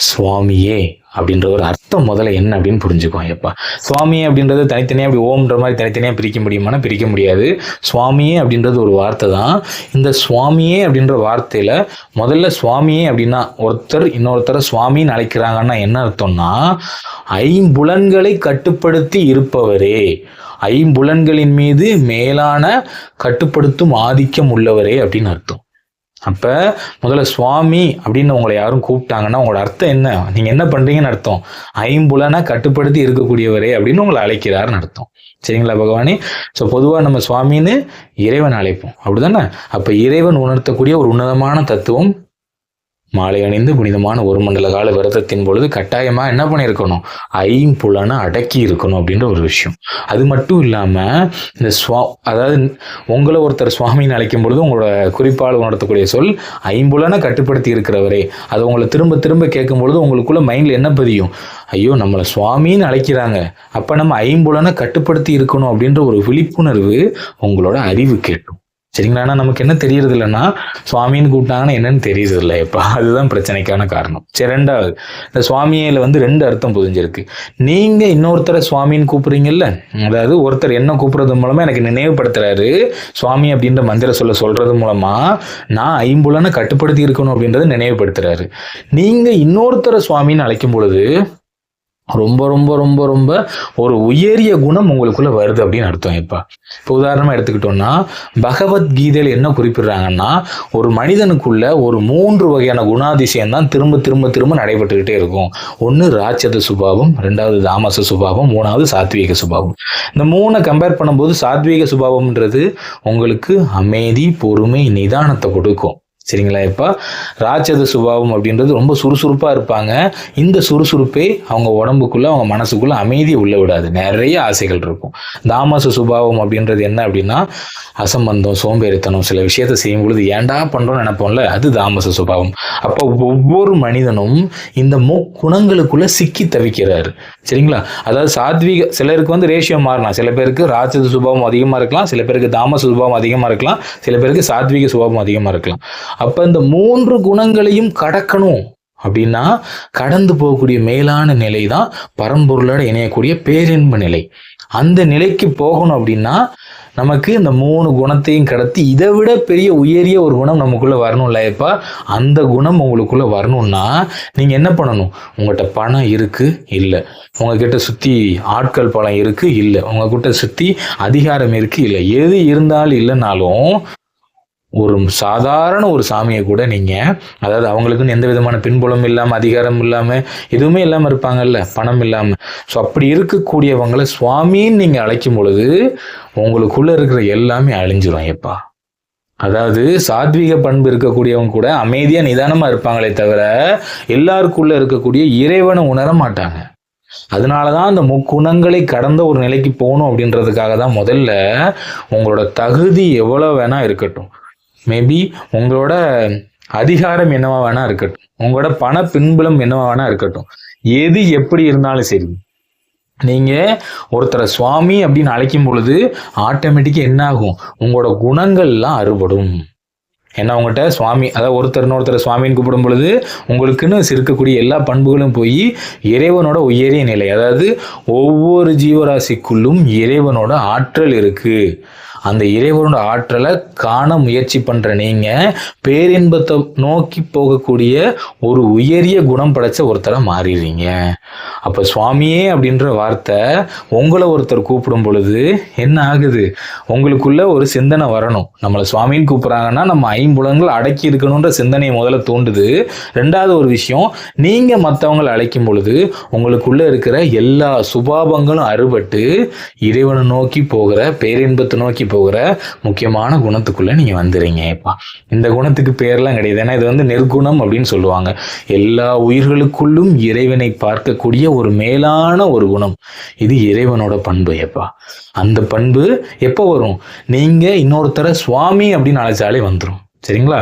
சுவாமியே அப்படின்ற ஒரு அர்த்தம் முதல்ல என்ன அப்படின்னு புரிஞ்சுக்குவோம். எப்பா சுவாமியே அப்படின்றது தனித்தனியாக அப்படி ஓம்ன்ற மாதிரி தனித்தனியாக பிரிக்க முடியுமானா பிரிக்க முடியாது. சுவாமியே அப்படின்றது ஒரு வார்த்தை தான். இந்த சுவாமியே அப்படின்ற வார்த்தையில் முதல்ல சுவாமியே அப்படின்னா ஒருத்தர் இன்னொருத்தரை சுவாமின்னு அழைக்கிறாங்கன்னா என்ன அர்த்தம்னா, ஐம்புலன்களை கட்டுப்படுத்தி இருப்பவரே, ஐம்புலன்களின் மீது மேலான கட்டுப்படுத்தும் ஆதிக்கம் உள்ளவரே அப்படின்னு அர்த்தம். அப்போ முதல்ல சுவாமி அப்படின்னு உங்களை யாரும் கூப்பிட்டாங்கன்னா உங்களோட அர்த்தம் என்ன? நீங்கள் என்ன பண்ணுறீங்கன்னு அர்த்தம், ஐம்புலனை கட்டுப்படுத்தி இருக்கக்கூடியவரே அப்படின்னு உங்களை அழைக்கிறாருன்னு அர்த்தம். சரிங்களா பகவானே? ஸோ பொதுவாக நம்ம சுவாமின்னு இறைவன் அழைப்போம், அப்படிதானே? அப்போ இறைவன் உணர்த்தக்கூடிய ஒரு உன்னதமான தத்துவம் மாலை அணிந்து புனிதமான ஒரு மண்டல கால விரதத்தின் பொழுது கட்டாயமாக என்ன பண்ணியிருக்கணும், ஐம்புலனை அடக்கி இருக்கணும் அப்படின்ற ஒரு விஷயம். அது மட்டும் இல்லாமல் இந்த அதாவது உங்களை ஒருத்தர் சுவாமின்னு அழைக்கும் பொழுது உங்களோட குறிப்பால் உணர்த்தக்கூடிய சொல் ஐம்புலனை கட்டுப்படுத்தி இருக்கிறவரே. அதை உங்களை திரும்ப திரும்ப கேட்கும் பொழுது உங்களுக்குள்ள மைண்டில் என்ன பதியும், ஐயோ நம்மளை சுவாமின்னு அழைக்கிறாங்க, அப்போ நம்ம ஐம்புலனை கட்டுப்படுத்தி இருக்கணும் அப்படின்ற ஒரு விழிப்புணர்வு உங்களோட அறிவு கேட்டும். சரிங்களா? ஆனால் நமக்கு என்ன தெரியறது இல்லைன்னா, சுவாமின்னு கூப்பிட்டாங்கன்னா என்னன்னு தெரியறது இல்லை. இப்போ அதுதான் பிரச்சனைக்கான காரணம். சரி, ரெண்டாவது, இந்த சுவாமியில ரெண்டு அர்த்தம் புரிஞ்சிருக்கு. நீங்க இன்னொருத்தரை சுவாமின்னு கூப்பிடுறீங்கல்ல, அதாவது ஒருத்தர் என்ன கூப்பிடுறது மூலமா எனக்கு நினைவுபடுத்துறாரு, சுவாமி அப்படின்ற மந்திர சொல்றது மூலமா நான் ஐம்புலனை கட்டுப்படுத்தி இருக்கணும் அப்படின்றத நினைவுபடுத்துறாரு. நீங்க இன்னொருத்தரை சுவாமின்னு அழைக்கும் பொழுது ரொம்ப ரொம்ப ரொம்ப ரொம்ப ஒரு உயரிய குணம் உங்களுக்குள்ள வருது அப்படின்னு அர்த்தம். இப்போ உதாரணமா எடுத்துக்கிட்டோம்னா, பகவத்கீதையில என்ன குறிப்பிடுறாங்கன்னா, ஒரு மனிதனுக்குள்ள ஒரு 3 வகையான குணாதிசயம் தான் திரும்ப திரும்ப திரும்ப நடைபெற்றுக்கிட்டே இருக்கும். ஒன்று ராட்சத சுபாவம், 2வது தாமச சுபாவம், 3வது சாத்வீக சுபாவம். இந்த 3 கம்பேர் பண்ணும்போது சாத்வீக சுபாவம்ன்றது உங்களுக்கு அமைதி, பொறுமை, நிதானத்தை கொடுக்கும். சரிங்களா? இப்போ ராட்சத சுபாவம் அப்படின்றது ரொம்ப சுறுசுறுப்பாக இருப்பாங்க. இந்த சுறுசுறுப்பே அவங்க உடம்புக்குள்ள அவங்க மனசுக்குள்ள அமைதியை உள்ள விடாது, நிறைய ஆசைகள் இருக்கும். தாமச சுபாவம் அப்படின்றது என்ன அப்படின்னா, அசம்பந்தம், சோம்பேறித்தனம், சில விஷயத்தை செய்யும் பொழுது ஏண்டா பண்றோம்னு நினைப்போம்ல, அது தாமச சுபாவம். அப்போ ஒவ்வொரு மனிதனும் இந்த முக்குணங்களுக்குள்ள சிக்கி தவிக்கிறாரு. சரிங்களா? அதாவது சாத்வீக சிலருக்கு ரேஷியோ மாறலாம். சில பேருக்கு ராட்சத சுபாவம் அதிகமாக இருக்கலாம், சில பேருக்கு தாமச சுபாவம் அதிகமாக இருக்கலாம், சில பேருக்கு சாத்வீக சுபாவம் அதிகமாக இருக்கலாம். அப்ப இந்த 3 குணங்களையும் கடக்கணும் அப்படின்னா கடந்து போகக்கூடிய மேலான நிலை தான் பரம்பொருளோட இணையக்கூடிய பேரின்ப நிலை. அந்த நிலைக்கு போகணும் அப்படின்னா நமக்கு இந்த 3 குணத்தையும் கடத்தி இதை விட பெரிய உயரிய ஒரு குணம் நமக்குள்ள வரணும்ல. இப்போ அந்த குணம் உங்களுக்குள்ள வரணும்னா நீங்க என்ன பண்ணணும், உங்கள்கிட்ட பணம் இருக்கு இல்லை, உங்ககிட்ட சுத்தி ஆட்கள் பலம் இருக்கு இல்லை, உங்ககிட்ட சுத்தி அதிகாரம் இருக்கு இல்லை, எது இருந்தாலும் இல்லைனாலும் ஒரு சாதாரண ஒரு சாமியை கூட நீங்க, அதாவது அவங்களுக்குன்னு எந்த விதமான பின்புலம் இல்லாம, அதிகாரம் இல்லாம, எதுவுமே இல்லாம இருப்பாங்கல்ல, பணம் இல்லாம. ஸோ அப்படி இருக்கக்கூடியவங்களை சுவாமின்னு நீங்க அழைக்கும் பொழுது உங்களுக்குள்ள இருக்கிற எல்லாமே அழிஞ்சிரும். அதாவது சாத்வீக பண்பு இருக்கக்கூடியவங்க கூட அமைதியா நிதானமா இருப்பாங்களே தவிர எல்லாருக்குள்ள இருக்கக்கூடிய இறைவனை உணர மாட்டாங்க. அதனாலதான் அந்த முக்குணங்களை கடந்த ஒரு நிலைக்கு போகணும் அப்படின்றதுக்காக தான் முதல்ல உங்களோட தகுதி எவ்வளவு வேணா இருக்கட்டும், மேபி உங்களோட அதிகாரம் என்னவா வேணா இருக்கட்டும், உங்களோட பண பின்புலம் என்னவா வேணா இருக்கட்டும், எது எப்படி இருந்தாலும் சரி, நீங்க ஒருத்தரை சுவாமி அப்படின்னு அழைக்கும் பொழுது ஆட்டோமேட்டிக்கா என்ன ஆகும், உங்களோட குணங்கள்லாம் அறுபடும். ஏன்னா உங்கள்கிட்ட சுவாமி, அதாவது ஒருத்தர் சுவாமின்னு கூப்பிடும் பொழுது உங்களுக்குன்னு இருக்கக்கூடிய எல்லா பண்புகளும் போய் இறைவனோட உயரிய நிலை, அதாவது ஒவ்வொரு ஜீவராசிக்குள்ளும் இறைவனோட ஆற்றல் இருக்கு. அந்த இறைவனோட ஆற்றலை காண முயற்சி பண்ற நீங்க பேரின்பத்தை நோக்கி போகக்கூடிய ஒரு உயரிய குணம் படைச்ச ஒருத்தரை மாறிடுறீங்க. அப்ப சுவாமியே அப்படின்ற வார்த்தை உங்களை ஒருத்தர் கூப்பிடும் பொழுது என்ன ஆகுது, உங்களுக்குள்ள ஒரு சிந்தனை வரணும். நம்மளை சுவாமின்னு கூப்பிடுறாங்கன்னா நம்ம ஐம்புலன்கள் அடக்கி இருக்கணும்ன்ற சிந்தனையை முதல்ல தூண்டுது. 2வது ஒரு விஷயம், நீங்க மற்றவங்களை அழைக்கும் பொழுது உங்களுக்குள்ள இருக்கிற எல்லா சுபாவங்களும் அறுபட்டு இறைவனை நோக்கி போகிற, பேரின்பத்தை நோக்கி போகிற முக்கியமான குணத்துக்குள்ள நீங்க வந்துடுறீங்க. இந்த குணத்துக்கு பேர்லாம் கிடையாது. ஏன்னா இது நிர்குணம் அப்படின்னு சொல்லுவாங்க. எல்லா உயிர்களுக்குள்ளும் இறைவனை பார்க்கக்கூடிய ஒரு மேலான ஒரு குணம், இது இறைவனோட பண்பு. அந்த பண்பு எப்போ வரும், நீங்க இன்னொருத்தர சுவாமி அப்படின்னு அழைச்சாலே வந்துடும். சரிங்களா?